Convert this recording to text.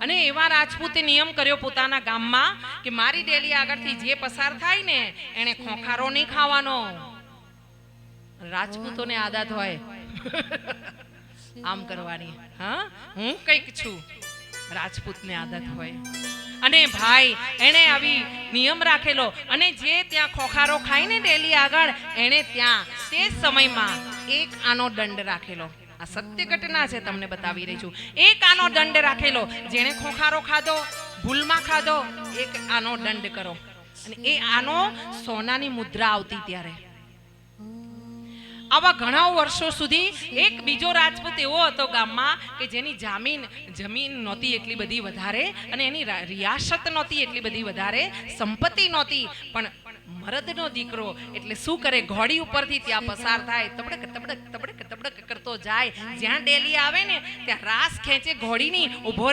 અને એવા રાજપૂતે નિયમ કર્યો પોતાના ગામમાં કે મારી ડેલી આગળથી જે પસાર થાય ને એને ખોખારો નહીં ખાવાનો. રાજપૂતોને આદત હોય આમ કરવાની. હા, હું કઈક છું, રાજપૂતને આદત હોય. અને ભાઈ એને આવી નિયમ રાખેલો, અને જે ત્યાં ખોખારો ખાય ને ડેલી આગળ, એને ત્યાં તે સમયમાં એક આનો દંડ રાખેલો. આ સત્ય ઘટના છે, તમને બતાવી રહી છું. એક આનો દંડ રાખેલો, જેણે ખોખારો ખાધો, ભૂલમાં ખાધો, એક આનો દંડ કરો. અને એ આનો સોનાની મુદ્રા આવતી ત્યારે. આવા ઘણા વર્ષો સુધી એક બીજો રાજપૂત એવો હતો ગામમાં કે જેની જમીન નહોતી એટલી બધી વધારે, અને એની રિયાસત નહોતી એટલી બધી વધારે, સંપત્તિ નહોતી, પણ મરદનો દીકરો એટલે શું કરે, ઘોડી ઉપરથી ત્યાં પસાર થાય, તબડક તબડક તબડક તબડક કરતો જાય. જ્યાં ડેલી આવે ને ત્યાં રાસ ખેંચે ઘોડીની, ઉભો